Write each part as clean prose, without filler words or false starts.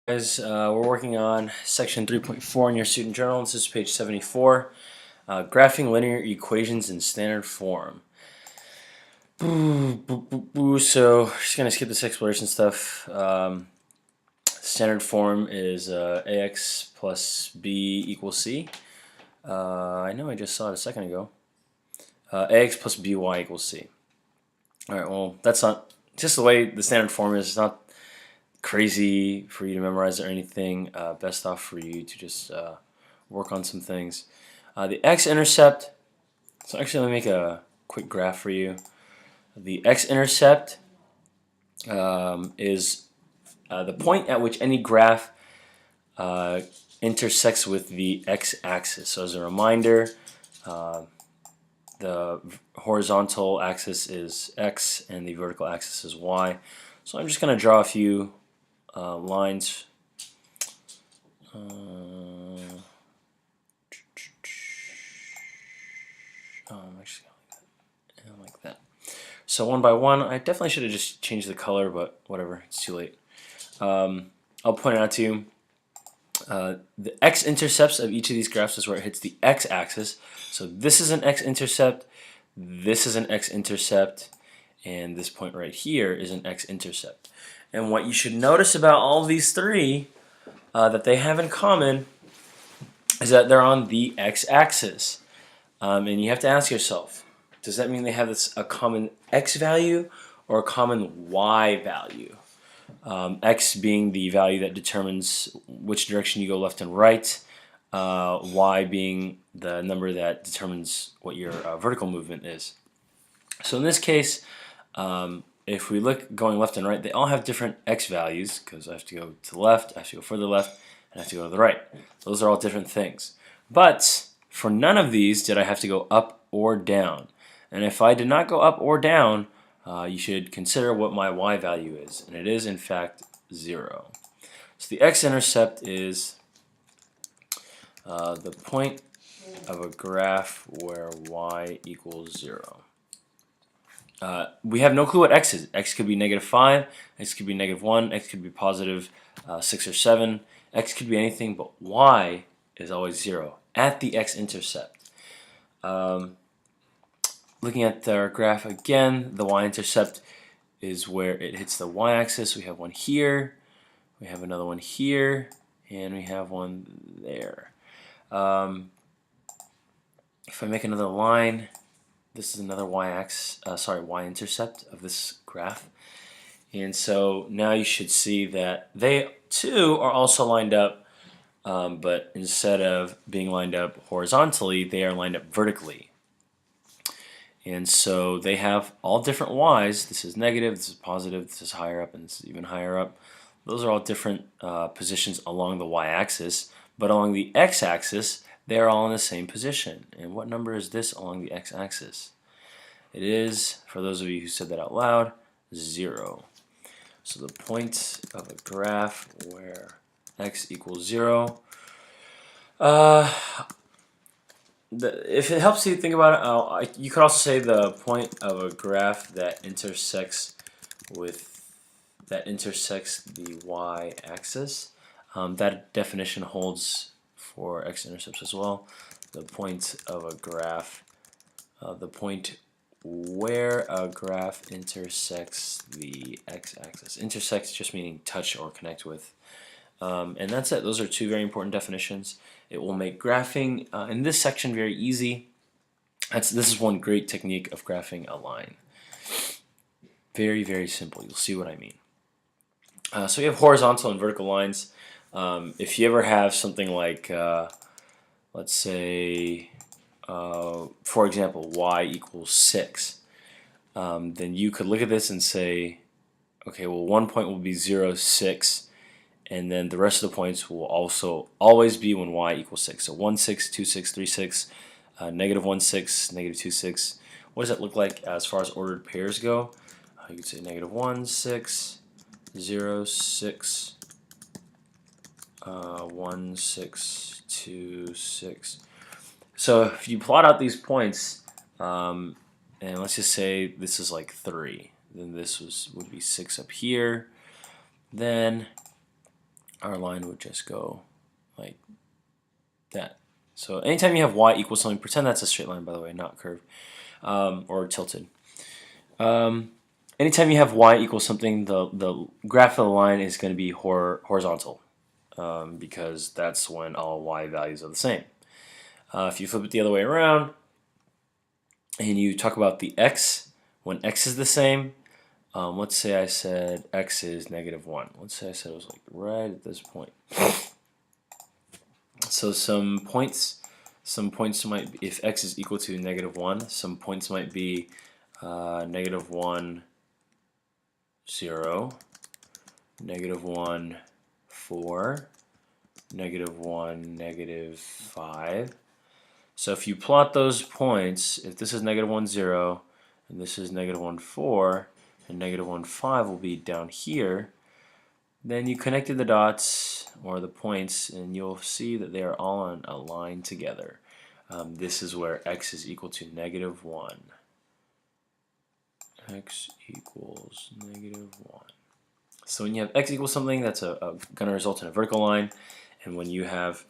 Guys, we're working on section 3.4 in your student journal. This is page 74. Graphing linear equations in standard form. So, just going to skip this exploration stuff. Standard form is ax plus b equals c. I know I just saw it a second ago. Ax plus by equals c. Alright, well, that's not just the way the standard form is. It's not crazy for you to memorize or anything. Best off for you to just work on some things. The x-intercept, so actually let me make a quick graph for you. The x-intercept is the point at which any graph intersects with the x-axis. So as a reminder, the horizontal axis is x and the vertical axis is y. So I'm just going to draw a few lines. I'm actually going like that. So one by one, I definitely should have just changed the color, but whatever, it's too late. I'll point it out to you. The x-intercepts of each of these graphs is where it hits the x-axis. So this is an x-intercept, this is an x-intercept, and this point right here is an x-intercept. And what you should notice about all of these three that they have in common is that they're on the x-axis. And you have to ask yourself, does that mean they have a common x value or a common y value? X being the value that determines which direction you go left and right, y being the number that determines what your vertical movement is. So in this case, if we look going left and right, they all have different x values because I have to go to the left, I have to go further left, and I have to go to the right. Those are all different things. But for none of these did I have to go up or down. And if I did not go up or down, you should consider what my y value is, and it is in fact 0. So the x-intercept is the point of a graph where y equals 0. We have no clue what x is. X could be -5, x could be -1, x could be positive 6 or 7, x could be anything, but y is always 0 at the x-intercept. Looking at our graph again, the y-intercept is where it hits the y-axis. We have one here, we have another one here, and we have one there. If I make another line, this is another y-intercept of this graph. And so now you should see that they too are also lined up, but instead of being lined up horizontally, they are lined up vertically. And so they have all different y's. This is negative, this is positive, this is higher up, and this is even higher up. Those are all different positions along the y-axis, but along the x-axis, they are all in the same position. And what number is this along the x-axis? It is, for those of you who said that out loud, 0. So the point of a graph where x equals 0. If it helps you think about it, you could also say the point of a graph that intersects the y-axis. That definition holds for x-intercepts as well. The point of a graph, the point where a graph intersects the x-axis. Intersects just meaning touch or connect with. And that's it. Those are two very important definitions. It will make graphing in this section very easy. This is one great technique of graphing a line. Very, very simple. You'll see what I mean. So we have horizontal and vertical lines. If you ever have something like, let's say, for example, y equals 6, then you could look at this and say, okay, well, one point will be 0, 6. And then the rest of the points will also always be when y equals 6. So 1, 6, 2, 6, 3, 6, -1, 6, -2, 6. What does that look like as far as ordered pairs go? You could say -1, 6, 0, 6, 1, 6, 2, 6. So if you plot out these points, and let's just say this is like 3, then this would be 6 up here. Then our line would just go like that. So anytime you have y equals something, pretend that's a straight line, by the way, not curved or tilted. Anytime you have y equals something, the graph of the line is going to be horizontal because that's when all y values are the same. If you flip it the other way around and you talk about the x, when x is the same, let's say I said x is -1. Let's say I said it was like right at this point. So some points might be, if x is equal to -1, some points might be -1, 0, -1, 4, -1, -5. So if you plot those points, if this is -1, 0, and this is -1, 4, and -1, 5 will be down here, then you connected the dots or the points and you'll see that they are all on a line together. This is where x is equal to -1. X equals -1. So when you have x equals something, that's going to result in a vertical line, and when you have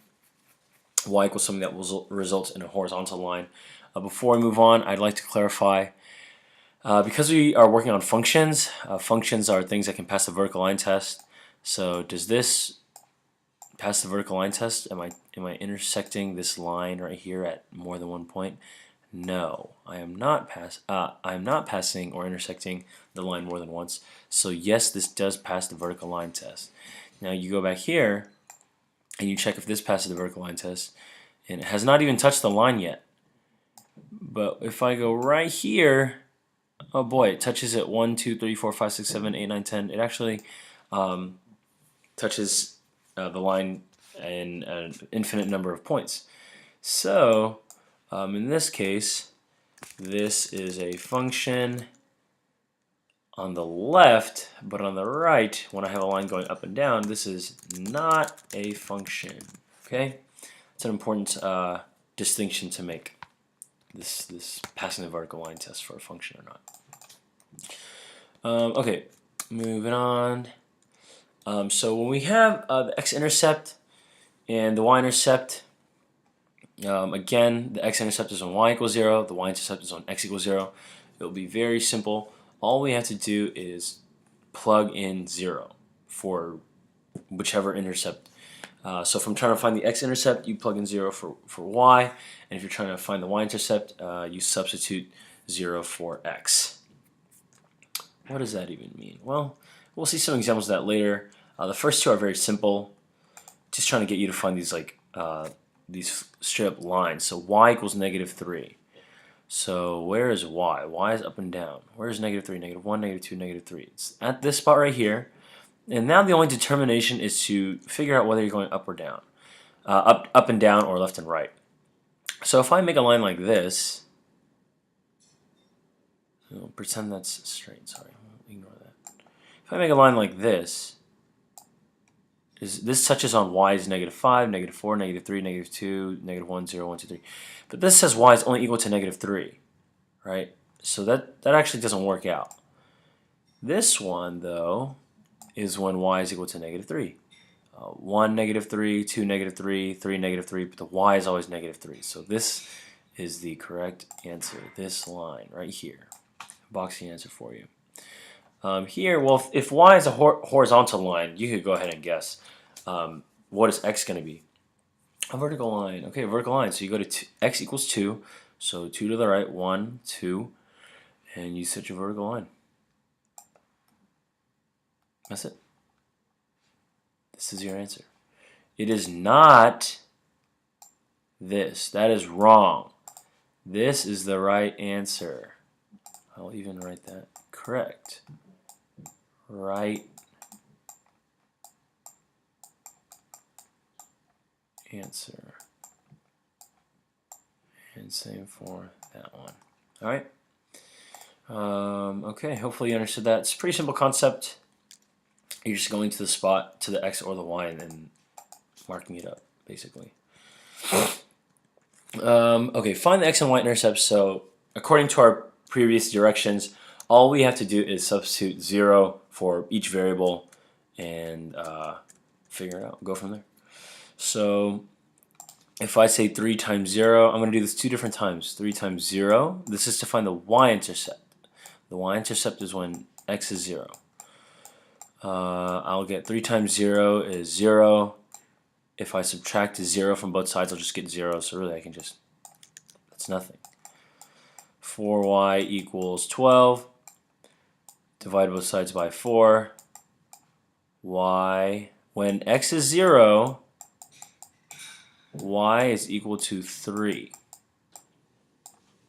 y equals something, that will result in a horizontal line. Before I move on, I'd like to clarify, because we are working on functions, functions are things that can pass the vertical line test. So does this pass the vertical line test? Am I intersecting this line right here at more than one point? No, I am not passing or intersecting the line more than once. So yes, this does pass the vertical line test. Now you go back here and you check if this passes the vertical line test, and it has not even touched the line yet. But if I go right here, oh boy, it touches it 1, 2, 3, 4, 5, 6, 7, 8, 9, 10. It actually touches the line in an infinite number of points. So in this case, this is a function on the left, but on the right, when I have a line going up and down, this is not a function. Okay, it's an important distinction to make. This passing the vertical line test for a function or not. Okay, moving on. So when we have the x-intercept and the y-intercept, again, the x-intercept is on y equals 0, the y-intercept is on x equals 0. It will be very simple. All we have to do is plug in 0 for whichever intercept. So if I'm trying to find the x-intercept, you plug in 0 for y, and if you're trying to find the y-intercept, you substitute 0 for x. What does that even mean? Well, we'll see some examples of that later. The first two are very simple, just trying to get you to find these these straight up lines. So y equals -3. So where is y? Y is up and down. Where is -3? -1, -2, -3. It's at this spot right here. And now the only determination is to figure out whether you're going up or down, up and down, or left and right. So if I make a line like this, pretend that's straight. Sorry, ignore that. If I make a line like this touches on y is -5, -4, -3, -2, -1, 0, 1, 2, 3. But this says y is only equal to -3, right? So that actually doesn't work out. This one, though, is when y is equal to -3. 1, -3, 2, -3, 3, -3, but the y is always -3. So this is the correct answer, this line right here. Boxing answer for you. Here, well, if y is a horizontal line, you could go ahead and guess. What is x going to be? A vertical line. Okay, a vertical line. So you go to x equals 2. So 2 to the right, 1, 2, and you set your vertical line. That's it. This is your answer. It is not this. That is wrong. This is the right answer. I'll even write that. Correct. Right answer. And same for that one. All right. Okay, hopefully you understood that. It's a pretty simple concept. You're just going to the spot, to the x or the y, and then marking it up, basically. Okay, find the x and y intercepts. So according to our previous directions, all we have to do is substitute 0 for each variable and figure it out, go from there. So if I say 3 times 0, I'm going to do this 2 different times. 3 times 0, this is to find the y-intercept. The y-intercept is when x is 0. I'll get 3 times 0 is 0. If I subtract 0 from both sides, I'll just get 0. So really I can just, that's nothing. 4y equals 12. Divide both sides by 4. Y, when x is 0, y is equal to 3.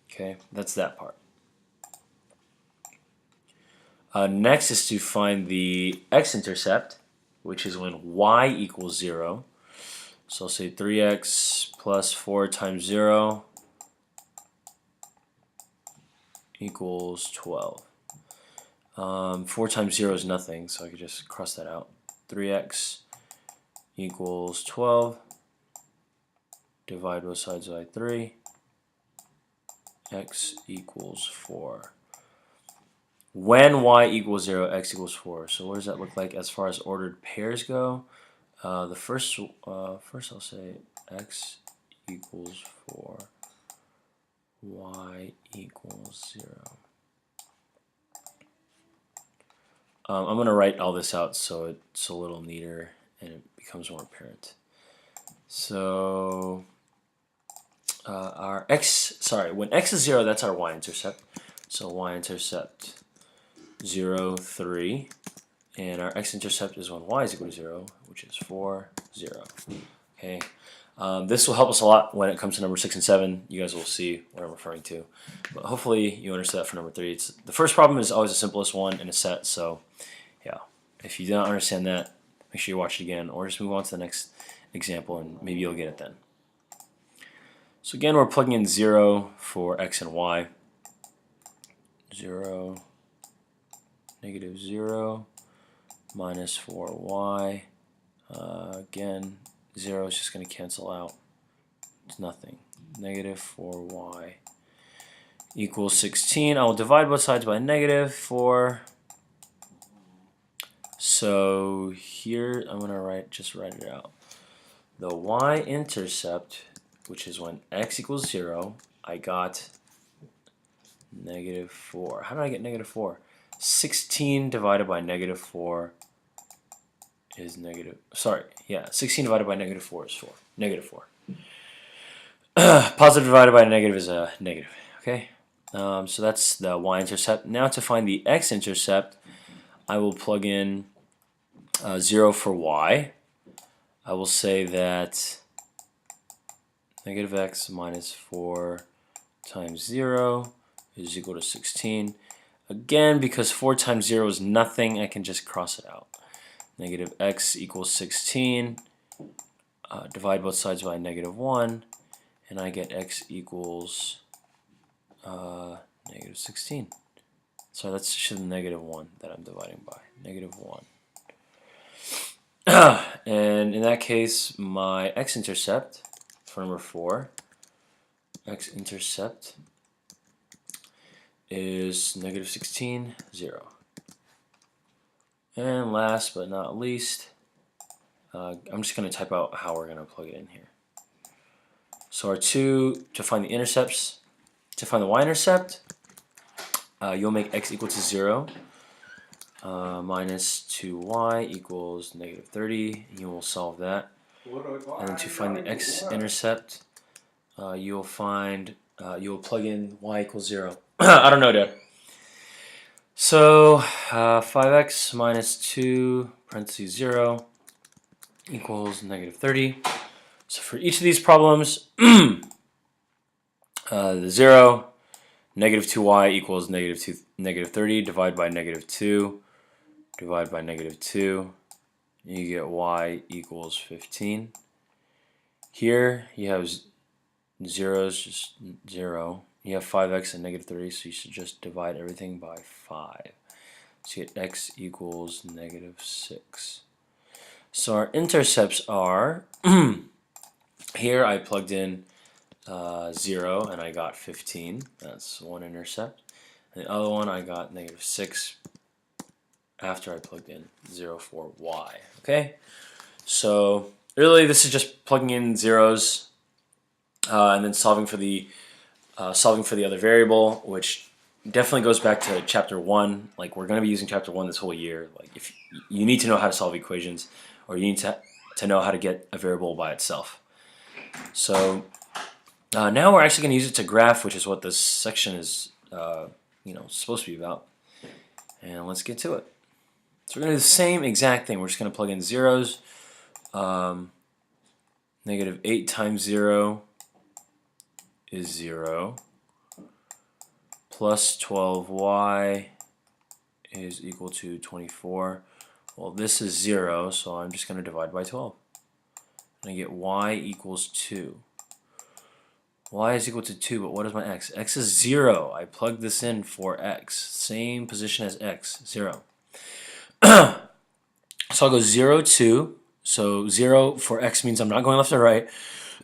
Okay, that's that part. Next is to find the x-intercept, which is when y equals 0. So I'll say 3x plus 4 times 0 equals 12. 4 times 0 is nothing, so I could just cross that out. 3x equals 12. Divide both sides by 3. X equals 4. When y equals 0, x equals 4. So what does that look like as far as ordered pairs go? The first I'll say x equals 4, y equals 0. I'm going to write all this out so it's a little neater and it becomes more apparent. So our when x is 0, that's our y-intercept. So y-intercept 0, 3. And our x-intercept is when y is equal to 0, which is 4, 0. Okay. This will help us a lot when it comes to number 6 and 7. You guys will see what I'm referring to. But hopefully you understand that for number 3. The first problem is always the simplest one in a set. So yeah, if you do not understand that, make sure you watch it again or just move on to the next example and maybe you'll get it then. So again, we're plugging in 0 for x and y. 0, negative 0. Minus 4y. Again, 0 is just going to cancel out. It's nothing. Negative 4y equals 16. I will divide both sides by negative 4. So here I'm going to just write it out. The y-intercept, which is when x equals 0, I got negative 4. How did I get negative 4? 16 divided by negative 4 is negative. Sorry, yeah, 16 divided by negative 4 is 4. Negative 4. Positive divided by negative is a negative. Okay, so that's the y-intercept. Now to find the x-intercept, I will plug in 0 for y. I will say that negative x minus 4 times 0 is equal to 16. Again, because 4 times 0 is nothing, I can just cross it out. Negative x equals 16. Divide both sides by negative 1, and I get x equals negative 16. So that's just negative 1 that I'm dividing by. Negative 1. And in that case, my x-intercept for number 4, x-intercept is negative 16, 0. And last but not least, I'm just going to type out how we're going to plug it in here. So our two, to find the intercepts, to find the y-intercept, you'll make x equal to 0. Minus 2y equals negative 30. You will solve that. And then to find the x-intercept, you'll plug in y equals 0. I don't know, Dad. So 5x minus 2 parentheses 0 equals negative 30. So for each of these problems, the 0, negative 2y equals negative 30. Divide by negative 2. Divide by negative 2. You get y equals 15. Here you have zeros, just 0. You have 5x and negative 30, so you should just divide everything by 5. So you get x equals negative 6. So our intercepts are, here I plugged in 0 and I got 15. That's one intercept. And the other one I got negative 6 after I plugged in 0 for y. Okay? So really, this is just plugging in zeros and then solving for the other variable, which definitely goes back to chapter 1. Like, we're going to be using chapter 1 this whole year. Like, if you need to know how to solve equations, or you need to know how to get a variable by itself. So now we're actually going to use it to graph, which is what this section is supposed to be about. And let's get to it. So we're going to do the same exact thing. We're just going to plug in zeros. Negative 8 times 0 is 0. Plus 12y is equal to 24. Well, this is 0, so I'm just going to divide by 12. And I get y equals 2. Y is equal to 2, but what is my x? X is 0. I plugged this in for x. Same position as x, 0. So I'll go 0, 2. So 0 for x means I'm not going left or right.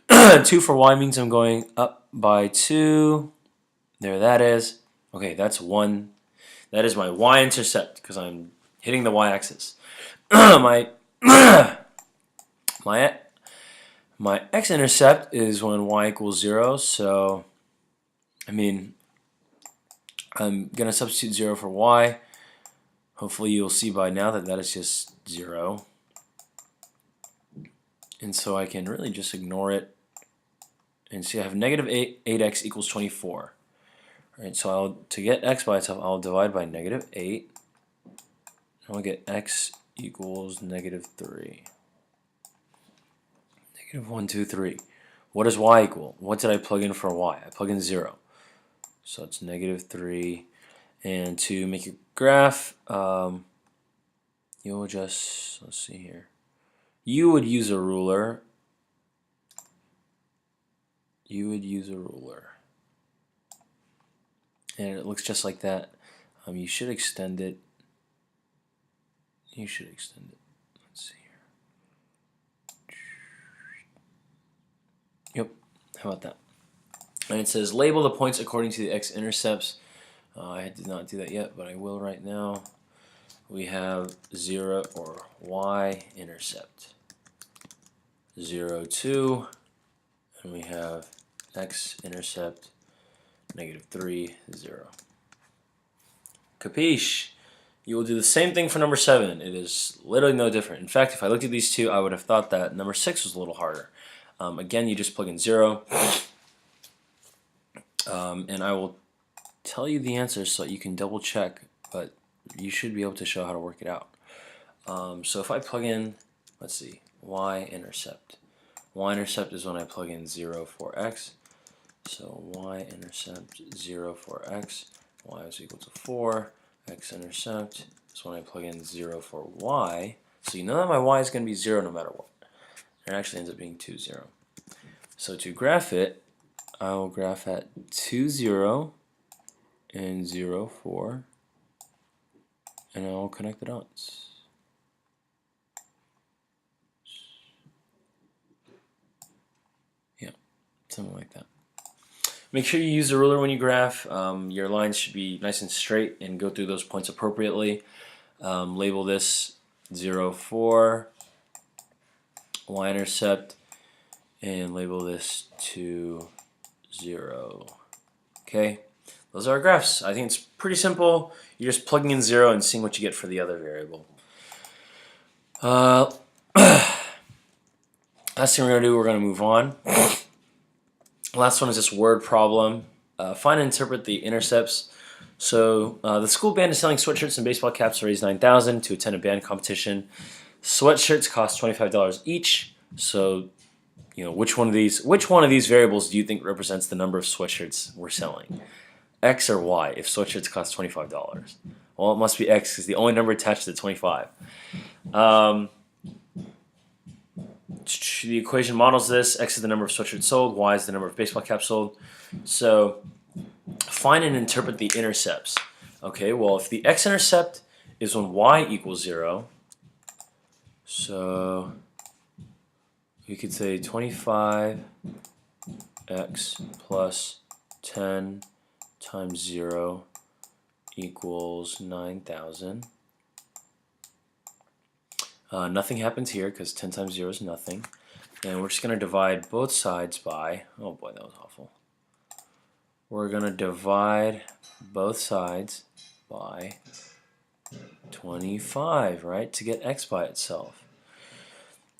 2 for y means I'm going up by 2. There that is. Okay, that's 1. That is my y-intercept because I'm hitting the y-axis. my x-intercept is when y equals 0. So, I mean, I'm going to substitute 0 for y. Hopefully you'll see by now that that is just 0. And so I can really just ignore it. And see I have negative 8x equals 24. Alright, so to get x by itself, I'll divide by negative 8. I'll get x equals negative 3. Negative 1, 2, 3. What does y equal? What did I plug in for y? I plug in 0. So it's negative 3. And to make your graph, you'll just, let's see here. You would use a ruler. And it looks just like that. You should extend it. Let's see here. Yep. How about that? And it says label the points according to the x-intercepts. I did not do that yet, but I will right now. We have 0 or y-intercept. 0, 2. And we have x-intercept. Negative 3, 0. Capiche? You will do the same thing for number 7. It is literally no different. In fact, if I looked at these two, I would have thought that number 6 was a little harder. Again, you just plug in 0. And I will tell you the answers so you can double check, but you should be able to show how to work it out. So if I plug in, let's see, y-intercept. Y-intercept is when I plug in 0 for x. So y-intercept 0 for x, y is equal to 4. X-intercept is when I plug in 0 for y. So you know that my y is going to be 0 no matter what. It actually ends up being 2, 0. So to graph it, I will graph at 2, 0 and 0, 4. And I will connect the dots. Yeah, something like that. Make sure you use a ruler when you graph. Your lines should be nice and straight and go through those points appropriately. Label this 0, 4, y-intercept, and label this 2, 0. Okay, those are our graphs. I think it's pretty simple. You're just plugging in 0 and seeing what you get for the other variable. Last thing we're going to do, we're going to move on. Last one is this word problem. Find and interpret the intercepts. So the school band is selling sweatshirts and baseball caps to raise $9,000 to attend a band competition. Sweatshirts cost $25 each. So, which one of these variables do you think represents the number of sweatshirts we're selling? X or Y? If sweatshirts cost $25, well, it must be X because the only number attached to 25. The equation models this. X is the number of sweatshirts sold. Y is the number of baseball caps sold. So find and interpret the intercepts. Okay, well, if the x-intercept is when y equals 0, so we could say 25x plus 10 times 0 equals 9,000. Nothing happens here because 10 times 0 is nothing. And we're just going to divide both sides by, oh boy, that was awful. We're going to divide both sides by 25, right, to get x by itself.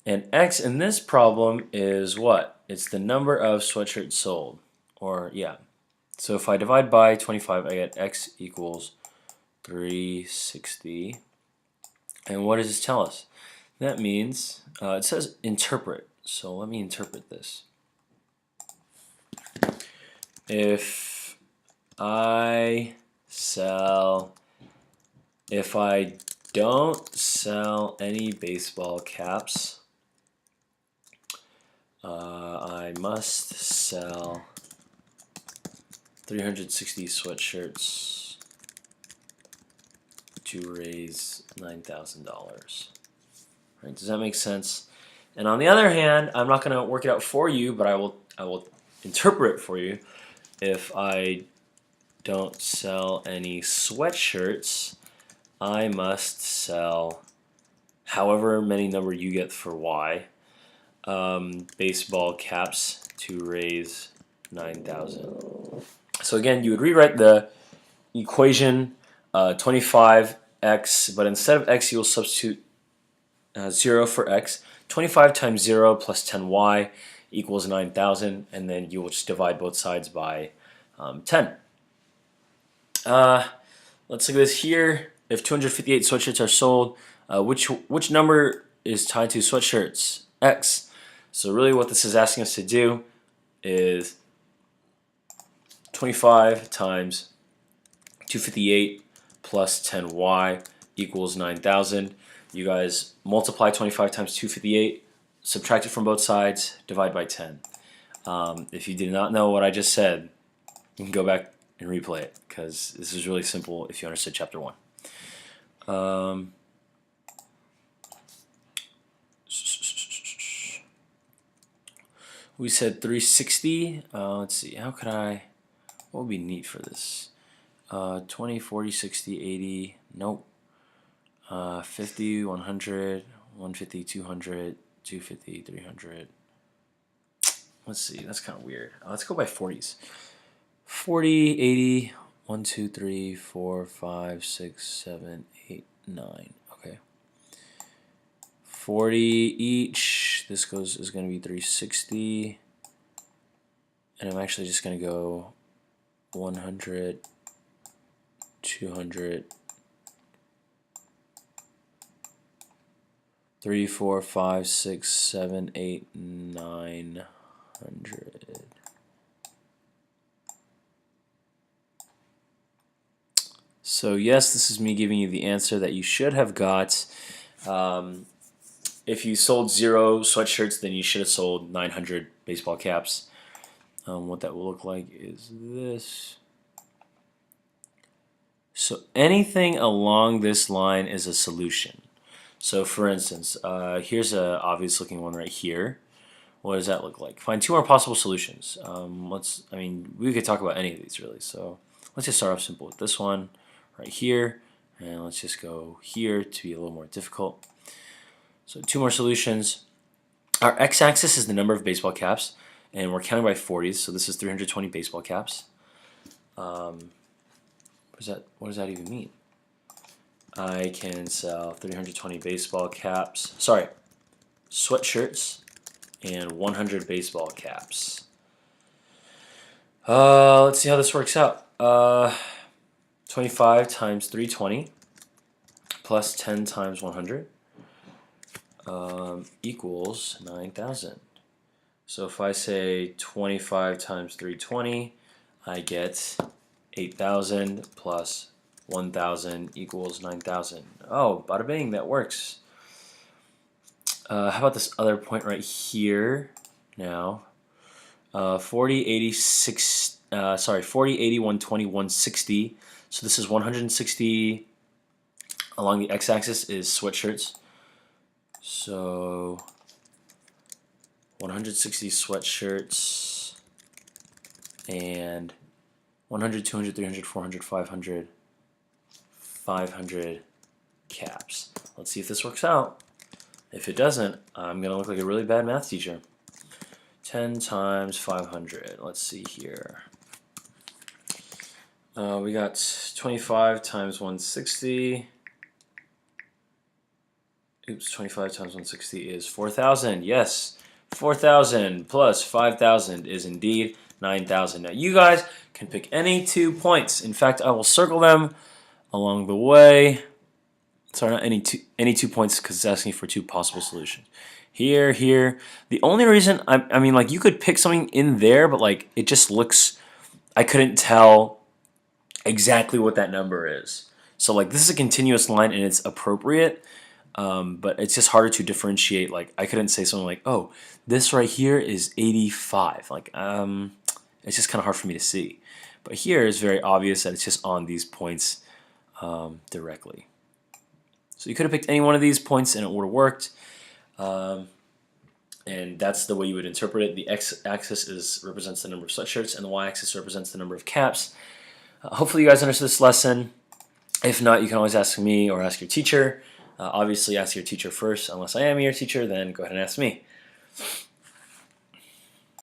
And x in this problem is what? It's the number of sweatshirts sold. Or, yeah. So if I divide by 25, I get x equals 360. And what does this tell us? That means, it says interpret. So let me interpret this. If I don't sell any baseball caps, I must sell 360 sweatshirts to raise $9,000. Right, does that make sense? And on the other hand, I'm not going to work it out for you, but I will interpret it for you. If I don't sell any sweatshirts, I must sell however many number you get for Y baseball caps to raise 9,000. So again, you would rewrite the equation 25x, but instead of x, you'll substitute 0 for x. 25 times 0 plus 10y equals 9,000, and then you will just divide both sides by 10. Let's look at this here. If 258 sweatshirts are sold, which number is tied to sweatshirts? X. So really what this is asking us to do is 25 times 258 plus 10y equals 9,000. You guys multiply 25 times 258, subtract it from both sides, divide by 10. If you did not know what I just said, you can go back and replay it, because this is really simple if you understood chapter 1. We said 360. Let's see, how could what would be neat for this? 20, 40, 60, 80, nope. 50, 100, 150, 200, 250, 300. Let's see, that's kind of weird. Let's go by 40s. 40, 80, 1, 2, 3, 4, 5, 6, 7, 8, 9. Okay. 40 each. This is going to be 360. And I'm actually just going to go 100, 200, 3, 4, 5, 6, 7, 8, 900. So yes, this is me giving you the answer that you should have got. If you sold 0 sweatshirts, then you should have sold 900 baseball caps. What that will look like is this. So anything along this line is a solution. So for instance, here's an obvious looking one right here. What does that look like? Find 2 more possible solutions. We could talk about any of these really. So let's just start off simple with this one right here, and let's just go here to be a little more difficult. So 2 more solutions. Our x-axis is the number of baseball caps, and we're counting by 40s, so this is 320 baseball caps. What does that even mean? I can sell 320 baseball caps, sweatshirts, and 100 baseball caps. Let's see how this works out. 25 times 320 plus 10 times 100 equals 9,000. So if I say 25 times 320, I get 8,000 plus 1,000 equals 9,000. Oh, bada bing, that works. How about this other point right here now? 40, 80, 120, 160. So this is 160 along the x-axis is sweatshirts. So 160 sweatshirts and 100, 200, 300, 400, 500 caps. Let's see if this works out. If it doesn't, I'm going to look like a really bad math teacher. 10 times 500. Let's see here. We got 25 times 160. Oops, 25 times 160 is 4,000. Yes, 4,000 plus 5,000 is indeed 9,000. Now you guys can pick any 2 points. In fact, I will circle them along the way. Sorry, not any two points because it's asking for 2 possible solutions. Here, here. The only reason I mean, like, you could pick something in there, but like it just looks. I couldn't tell exactly what that number is. So like this is a continuous line and it's appropriate, but it's just harder to differentiate. Like I couldn't say something like, oh, this right here is 85. Like it's just kind of hard for me to see. But here is very obvious that it's just on these points directly. So you could have picked any one of these points and it would have worked. And that's the way you would interpret it. The x-axis represents the number of sweatshirts, and the y-axis represents the number of caps. Hopefully you guys understood this lesson. If not, you can always ask me or ask your teacher. Obviously, ask your teacher first. Unless I am your teacher, then go ahead and ask me.